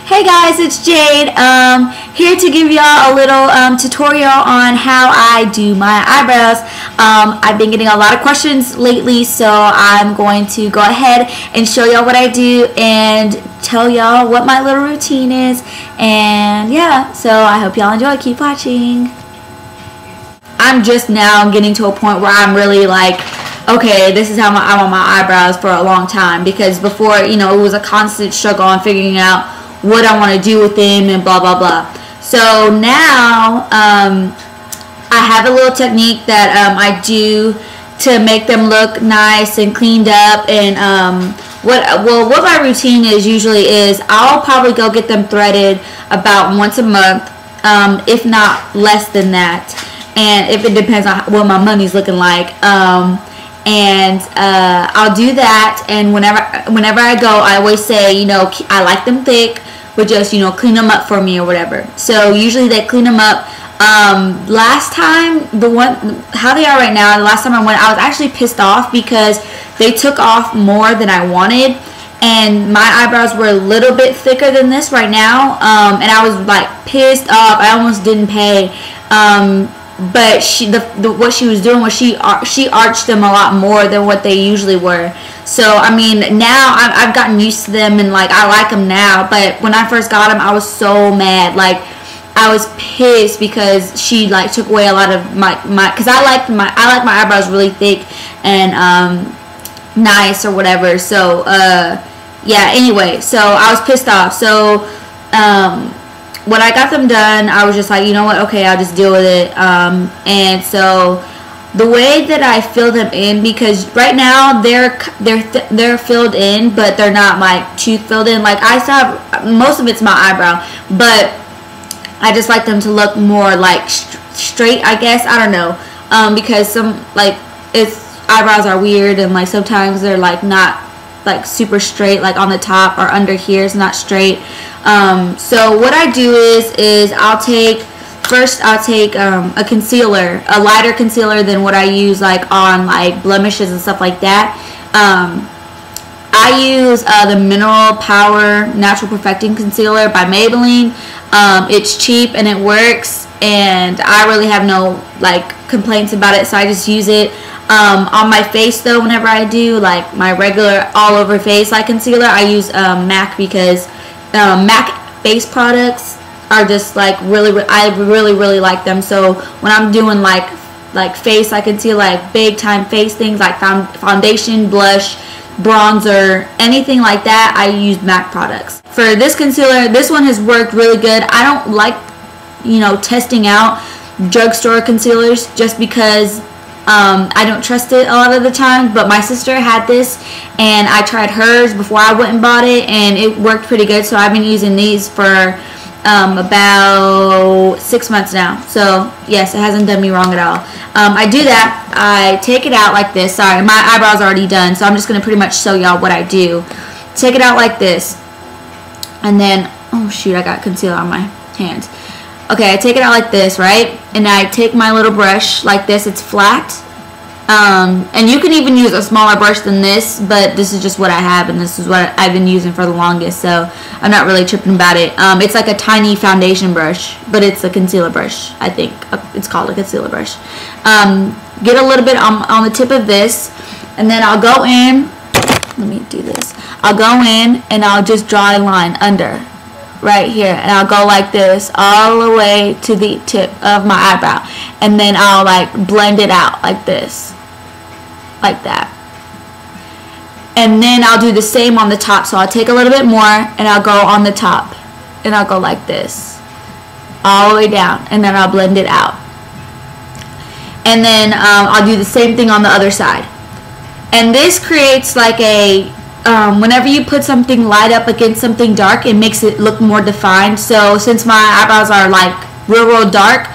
Hey guys, it's Jade, here to give y'all a little tutorial on how I do my eyebrows. I've been getting a lot of questions lately, so I'm going to go ahead and show y'all what I do and tell y'all what my little routine is. And yeah, so I hope y'all enjoy. Keep watching. I'm just now getting to a point where I'm really like, okay, this is how I want my eyebrows for a long time, because before, you know, it was a constant struggle on figuring out what I want to do with them and blah blah blah. So now I have a little technique that I do to make them look nice and cleaned up. And what my routine is usually is I'll probably go get them threaded about once a month, if not less than that, and if it depends on what my money's looking like. And I'll do that, and whenever I go, I always say, you know, I like them thick, but just, you know, clean them up for me or whatever. So usually they clean them up. Last time, how they are right now, the last time I went, I was actually pissed off because they took off more than I wanted, and my eyebrows were a little bit thicker than this right now, and I was like pissed off. I almost didn't pay. But what she was doing was she arched them a lot more than what they usually were. So I mean, now I've gotten used to them, and like I like them now. But when I first got them, I was so mad. Like I was pissed because she like took away a lot of my because I like my eyebrows really thick and nice or whatever. So yeah. Anyway, so I was pissed off. So when I got them done, I was just like, you know what, okay, I'll just deal with it. And so the way that I fill them in, because right now they're filled in, but they're not like too filled in. Like I still have, most of it's my eyebrow, but I just like them to look more like straight, I guess. I don't know, because some eyebrows are weird, and like sometimes they're like not like super straight, like on the top or under here is not straight. So what I do is I'll take a concealer, a lighter concealer than what I use like on like blemishes and stuff like that. I use the Mineral Power Natural Perfecting Concealer by Maybelline. It's cheap and it works, and I really have no like complaints about it, so I just use it. On my face though, whenever I do like my regular all over face like concealer, I use MAC, because MAC face products are just like I really like them. So when I'm doing like face, I can see like big time face things like foundation, blush, bronzer, anything like that, I use MAC products. For this concealer, this one has worked really good. I don't like, you know, testing out drugstore concealers just because I don't trust it a lot of the time. But my sister had this, and I tried hers before I went and bought it, and it worked pretty good. So I've been using these for about 6 months now. So yes, it hasn't done me wrong at all. I do that. I take it out like this. Sorry, my eyebrow's already done, so I'm just going to pretty much show y'all what I do. Take it out like this, and then, oh shoot, I got concealer on my hands. Okay, I take it out like this, right? And I take my little brush like this. It's flat. And you can even use a smaller brush than this, but this is just what I have, and this is what I've been using for the longest, so I'm not really tripping about it. It's like a tiny foundation brush, but it's a concealer brush, I think. It's called a concealer brush. Get a little bit on the tip of this, and then I'll go in. Let me do this. I'll go in, and I'll just draw a line under. Right here, and I'll go like this all the way to the tip of my eyebrow, and then I'll like blend it out like this, like that. And then I'll do the same on the top. So I'll take a little bit more, and I'll go on the top, and I'll go like this all the way down, and then I'll blend it out. And then I'll do the same thing on the other side. And this creates like a whenever you put something light up against something dark, it makes it look more defined. So since my eyebrows are like real dark,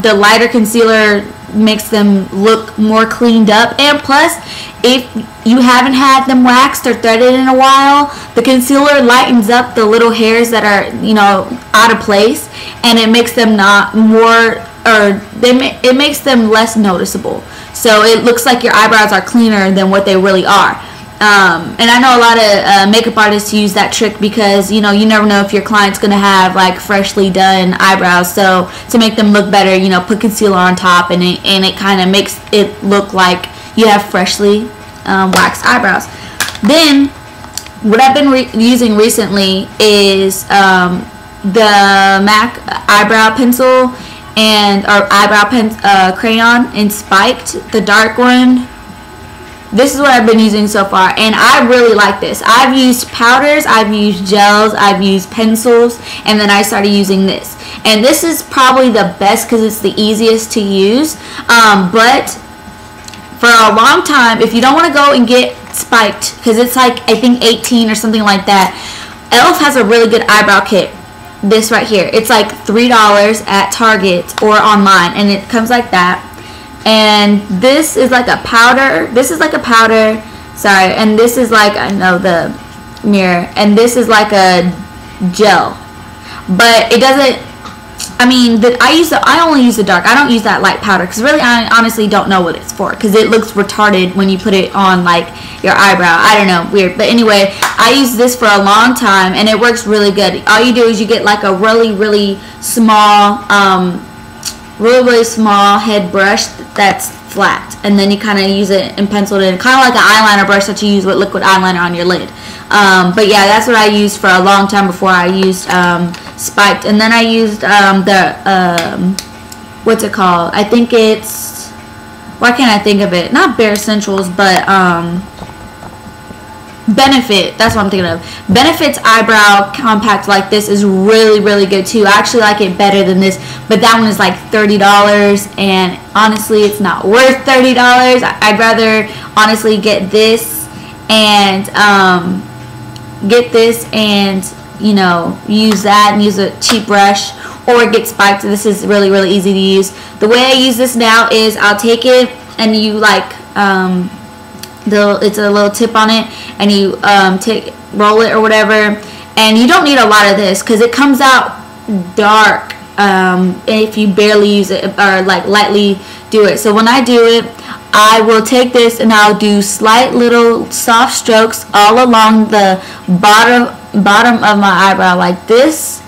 the lighter concealer makes them look more cleaned up. And plus, if you haven't had them waxed or threaded in a while, the concealer lightens up the little hairs that are, you know, out of place, and it makes them not more, or it makes them less noticeable. So it looks like your eyebrows are cleaner than what they really are. And I know a lot of makeup artists use that trick because, you know, you never know if your client's going to have like freshly done eyebrows. So to make them look better, you know, put concealer on top, and it kind of makes it look like you have freshly waxed eyebrows. Then what I've been using recently is the MAC eyebrow pencil or eyebrow crayon in Spiked, the dark one. This is what I've been using so far, and I really like this. I've used powders, I've used gels, I've used pencils, and then I started using this. And this is probably the best because it's the easiest to use. But for a long time, if you don't want to go and get Spiked, because it's like, I think 18 or something like that, e.l.f. has a really good eyebrow kit. This right here. It's like $3 at Target or online, and it comes like that. And this is like a powder. This is like a powder. Sorry. And this is like, I know the mirror. And this is like a gel. But it doesn't, I mean, I only use the dark. I don't use that light powder because really I honestly don't know what it's for because it looks retarded when you put it on like your eyebrow. I don't know, weird. But anyway, I used this for a long time and it works really good. All you do is you get like a really small really small head brush that's flat, and then you kind of use it and pencil it in, kind of like an eyeliner brush that you use with liquid eyeliner on your lid. But yeah, that's what I used for a long time before I used Spiked. And then I used what's it called? I think it's, why can't I think of it? Not Bare Essentials, but Benefit, that's what I'm thinking of. Benefit's eyebrow compact like this is really good too. I actually like it better than this, but that one is like $30, and honestly it's not worth $30. I'd rather honestly get this and you know, use that and use a cheap brush, or get Spiked. This is really easy to use. The way I use this now is I'll take it and you like it's a little tip on it, and you roll it or whatever, and you don't need a lot of this because it comes out dark if you barely use it or like lightly do it. So when I do it, I will take this and I'll do slight little soft strokes all along the bottom of my eyebrow like this,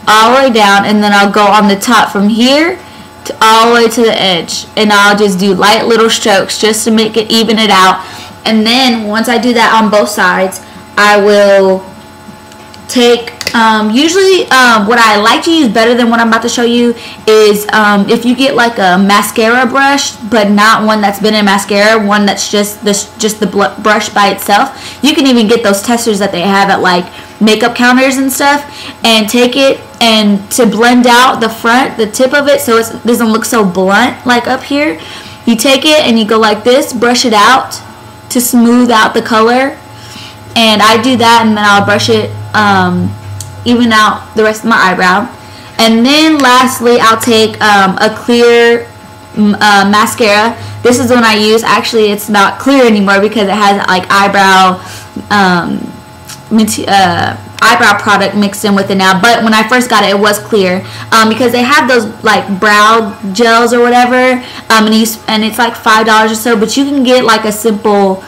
all the way down, and then I'll go on the top from here to all the way to the edge, and I'll just do light little strokes just to make it even it out. And then once I do that on both sides, I will take usually what I like to use better than what I'm about to show you is if you get like a mascara brush, but not one that's been in mascara, one that's just the brush by itself. You can even get those testers that they have at like makeup counters and stuff, and take it and to blend out the front, the tip of it, so it doesn't look so blunt like up here. You take it and you go like this, brush it out to smooth out the color, and I do that, and then I'll brush it even out the rest of my eyebrow. And then lastly, I'll take a clear mascara. This is the one I use. Actually, it's not clear anymore because it has like eyebrow eyebrow product mixed in with it now, but when I first got it, it was clear because they have those like brow gels or whatever, and it's like $5 or so, but you can get like a simple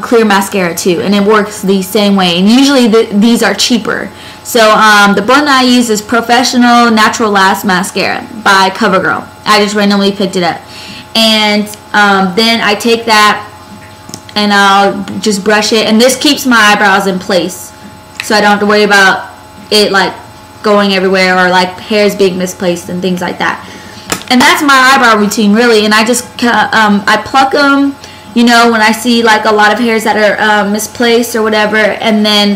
clear mascara too, and it works the same way, and usually these are cheaper. So the brand I use is Professional Natural Last Mascara by CoverGirl. I just randomly picked it up, and then I take that and I'll just brush it, and this keeps my eyebrows in place, so I don't have to worry about it like going everywhere or like hairs being misplaced and things like that. And that's my eyebrow routine really, and I just I pluck them, you know, when I see like a lot of hairs that are misplaced or whatever, and then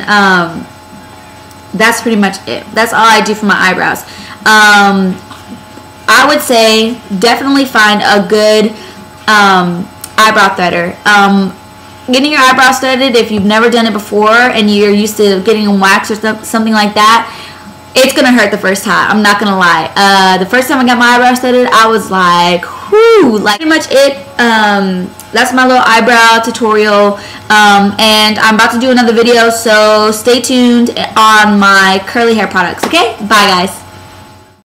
that's pretty much it. That's all I do for my eyebrows. I would say definitely find a good eyebrow threader. Getting your eyebrows threaded, if you've never done it before and you're used to getting them waxed or something like that, it's gonna hurt the first time. I'm not gonna lie. The first time I got my eyebrows threaded, I was like, whoo, like pretty much it. That's my little eyebrow tutorial, and I'm about to do another video, so stay tuned on my curly hair products. Okay, bye guys.